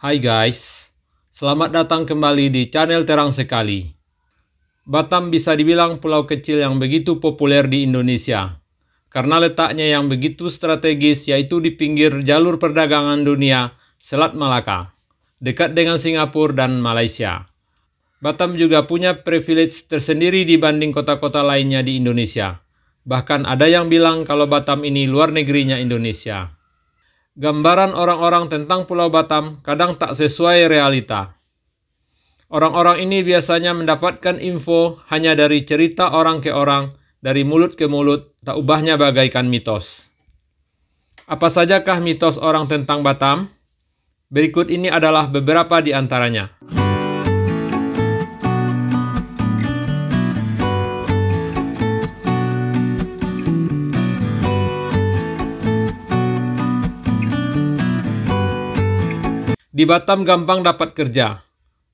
Hai guys, selamat datang kembali di channel Terang Sekali. Batam bisa dibilang pulau kecil yang begitu populer di Indonesia, karena letaknya yang begitu strategis yaitu di pinggir jalur perdagangan dunia Selat Malaka, dekat dengan Singapura dan Malaysia. Batam juga punya privilege tersendiri dibanding kota-kota lainnya di Indonesia. Bahkan ada yang bilang kalau Batam ini luar negerinya Indonesia. Gambaran orang-orang tentang Pulau Batam kadang tak sesuai realita. Orang-orang ini biasanya mendapatkan info hanya dari cerita orang ke orang, dari mulut ke mulut, tak ubahnya bagaikan mitos. Apa sajakah mitos orang tentang Batam? Berikut ini adalah beberapa di antaranya. Di Batam gampang dapat kerja.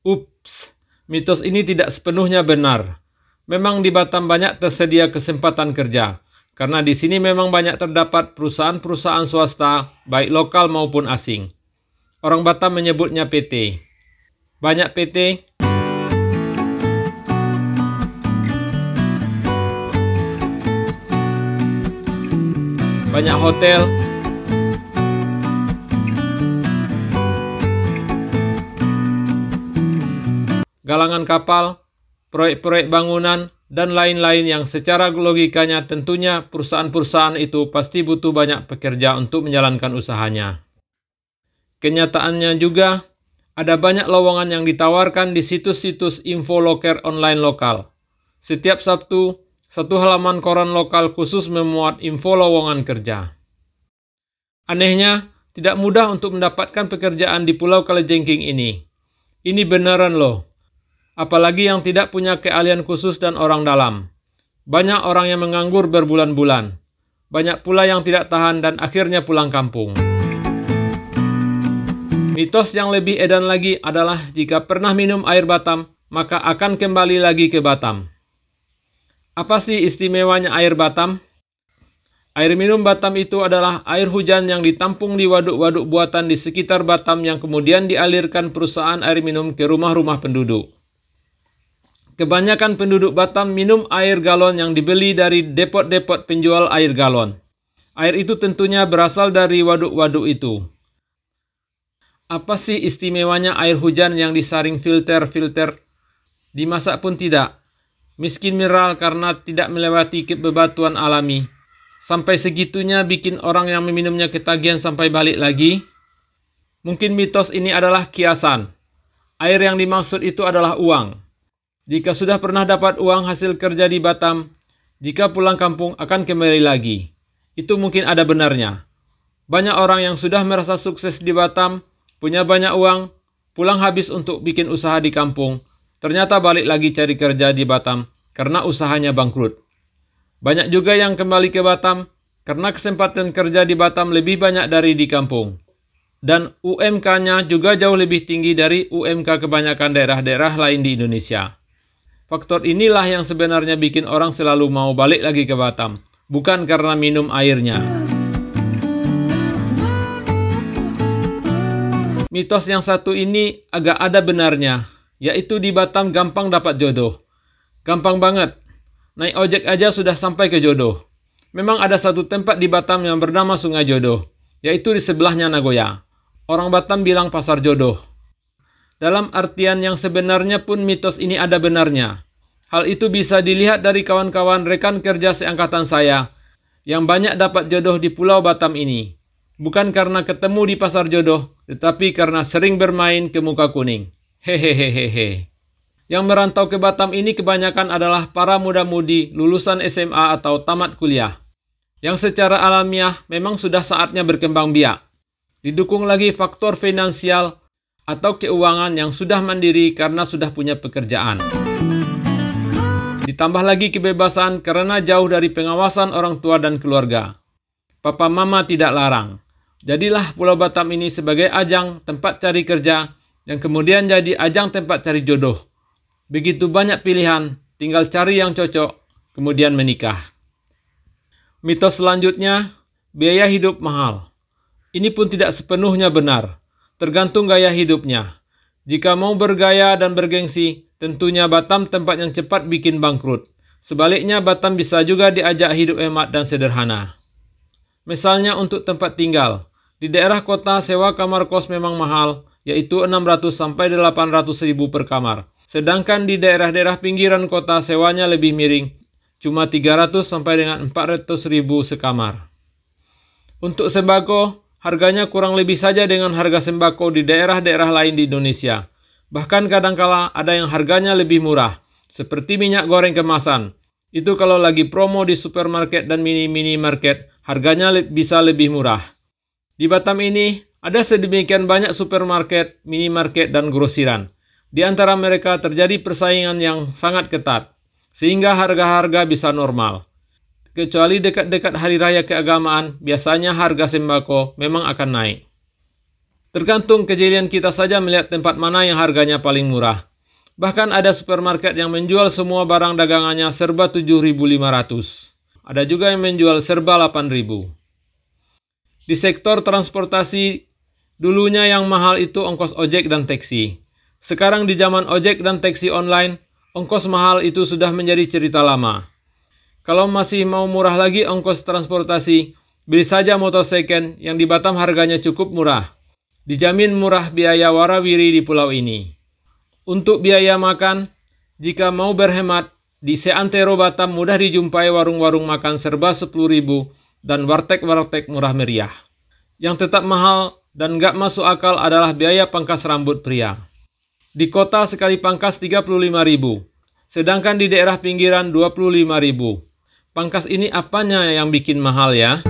Ups, mitos ini tidak sepenuhnya benar. Memang di Batam banyak tersedia kesempatan kerja, karena di sini memang banyak terdapat perusahaan-perusahaan swasta, baik lokal maupun asing. Orang Batam menyebutnya PT. Banyak PT, banyak hotel, galangan kapal, proyek-proyek bangunan, dan lain-lain yang secara logikanya tentunya perusahaan-perusahaan itu pasti butuh banyak pekerja untuk menjalankan usahanya. Kenyataannya juga, ada banyak lowongan yang ditawarkan di situs-situs info loker online lokal. Setiap Sabtu, satu halaman koran lokal khusus memuat info lowongan kerja. Anehnya, tidak mudah untuk mendapatkan pekerjaan di Pulau Kalajengking ini. Ini beneran loh. Apalagi yang tidak punya keahlian khusus dan orang dalam. Banyak orang yang menganggur berbulan-bulan. Banyak pula yang tidak tahan dan akhirnya pulang kampung. Mitos yang lebih edan lagi adalah jika pernah minum air Batam, maka akan kembali lagi ke Batam. Apa sih istimewanya air Batam? Air minum Batam itu adalah air hujan yang ditampung di waduk-waduk buatan di sekitar Batam yang kemudian dialirkan perusahaan air minum ke rumah-rumah penduduk. Kebanyakan penduduk Batam minum air galon yang dibeli dari depot-depot penjual air galon. Air itu tentunya berasal dari waduk-waduk itu. Apa sih istimewanya air hujan yang disaring filter-filter? Dimasak pun tidak. Miskin mineral karena tidak melewati bebatuan alami. Sampai segitunya bikin orang yang meminumnya ketagihan sampai balik lagi? Mungkin mitos ini adalah kiasan. Air yang dimaksud itu adalah uang. Jika sudah pernah dapat uang hasil kerja di Batam, jika pulang kampung akan kembali lagi. Itu mungkin ada benarnya. Banyak orang yang sudah merasa sukses di Batam, punya banyak uang, pulang habis untuk bikin usaha di kampung, ternyata balik lagi cari kerja di Batam karena usahanya bangkrut. Banyak juga yang kembali ke Batam karena kesempatan kerja di Batam lebih banyak dari di kampung. Dan UMK-nya juga jauh lebih tinggi dari UMK kebanyakan daerah-daerah lain di Indonesia. Faktor inilah yang sebenarnya bikin orang selalu mau balik lagi ke Batam, bukan karena minum airnya. Mitos yang satu ini agak ada benarnya, yaitu di Batam gampang dapat jodoh. Gampang banget, naik ojek aja sudah sampai ke jodoh. Memang ada satu tempat di Batam yang bernama Sungai Jodoh, yaitu di sebelahnya Nagoya. Orang Batam bilang pasar jodoh. Dalam artian yang sebenarnya pun mitos ini ada benarnya. Hal itu bisa dilihat dari kawan-kawan rekan kerja seangkatan saya yang banyak dapat jodoh di Pulau Batam ini. Bukan karena ketemu di pasar jodoh, tetapi karena sering bermain ke muka kuning. Hehehehehe. Yang merantau ke Batam ini kebanyakan adalah para muda-mudi lulusan SMA atau tamat kuliah. Yang secara alamiah memang sudah saatnya berkembang biak. Didukung lagi faktor finansial atau keuangan yang sudah mandiri karena sudah punya pekerjaan. Ditambah lagi kebebasan karena jauh dari pengawasan orang tua dan keluarga. Papa mama tidak larang. Jadilah Pulau Batam ini sebagai ajang tempat cari kerja yang kemudian jadi ajang tempat cari jodoh. Begitu banyak pilihan, tinggal cari yang cocok, kemudian menikah. Mitos selanjutnya, biaya hidup mahal. Ini pun tidak sepenuhnya benar. tergantung gaya hidupnya. Jika mau bergaya dan bergengsi, tentunya Batam tempat yang cepat bikin bangkrut. Sebaliknya, Batam bisa juga diajak hidup hemat dan sederhana. Misalnya untuk tempat tinggal. Di daerah kota sewa kamar kos memang mahal, yaitu 600 sampai 800 ribu per kamar. Sedangkan di daerah-daerah pinggiran kota sewanya lebih miring, cuma 300 sampai dengan 400 ribu sekamar. Untuk sembako, harganya kurang lebih saja dengan harga sembako di daerah-daerah lain di Indonesia. Bahkan kadangkala ada yang harganya lebih murah, seperti minyak goreng kemasan. Itu kalau lagi promo di supermarket dan mini-mini market, harganya bisa lebih murah. Di Batam ini, ada sedemikian banyak supermarket, minimarket, dan grosiran. Di antara mereka terjadi persaingan yang sangat ketat, sehingga harga-harga bisa normal. Kecuali dekat-dekat hari raya keagamaan, biasanya harga sembako memang akan naik. Tergantung kejelian kita saja melihat tempat mana yang harganya paling murah. Bahkan ada supermarket yang menjual semua barang dagangannya serba 7.500. Ada juga yang menjual serba 8.000. Di sektor transportasi, dulunya yang mahal itu ongkos ojek dan taksi. Sekarang di zaman ojek dan taksi online, ongkos mahal itu sudah menjadi cerita lama. Kalau masih mau murah lagi ongkos transportasi, beli saja motor second yang di Batam harganya cukup murah. Dijamin murah biaya warawiri di pulau ini. Untuk biaya makan, jika mau berhemat, di Seantero Batam mudah dijumpai warung-warung makan serba 10.000 dan warteg-warteg murah meriah. Yang tetap mahal dan gak masuk akal adalah biaya pangkas rambut pria. Di kota sekali pangkas 35.000, sedangkan di daerah pinggiran 25.000. Pangkas ini apanya yang bikin mahal ya?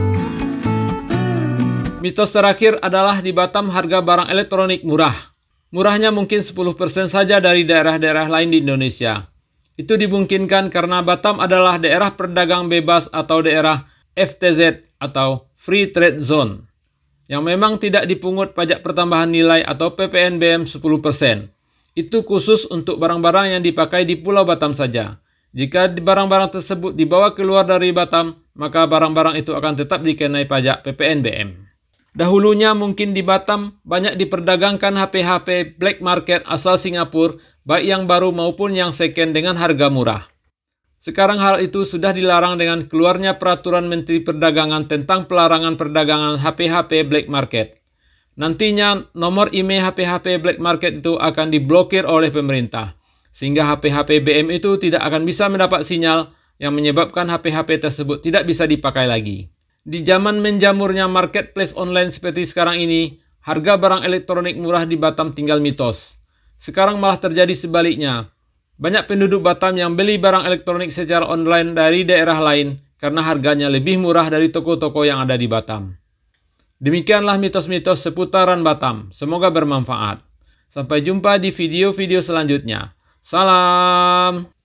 Mitos terakhir adalah di Batam harga barang elektronik murah. Murahnya mungkin 10% saja dari daerah-daerah lain di Indonesia. Itu dimungkinkan karena Batam adalah daerah perdagang bebas atau daerah FTZ atau Free Trade Zone, yang memang tidak dipungut pajak pertambahan nilai atau PPNBM 10%. Itu khusus untuk barang-barang yang dipakai di Pulau Batam saja. Jika barang-barang tersebut dibawa keluar dari Batam, maka barang-barang itu akan tetap dikenai pajak PPNBM. Dahulunya mungkin di Batam banyak diperdagangkan HP-HP black market asal Singapura, baik yang baru maupun yang second dengan harga murah. Sekarang hal itu sudah dilarang dengan keluarnya peraturan Menteri Perdagangan tentang pelarangan perdagangan HP-HP black market. Nantinya nomor IMEI HP-HP black market itu akan diblokir oleh pemerintah, sehingga HP-HP BM itu tidak akan bisa mendapat sinyal yang menyebabkan HP-HP tersebut tidak bisa dipakai lagi. Di zaman menjamurnya marketplace online seperti sekarang ini, harga barang elektronik murah di Batam tinggal mitos. Sekarang malah terjadi sebaliknya. Banyak penduduk Batam yang beli barang elektronik secara online dari daerah lain karena harganya lebih murah dari toko-toko yang ada di Batam. Demikianlah mitos-mitos seputaran Batam. Semoga bermanfaat. Sampai jumpa di video-video selanjutnya. Salam.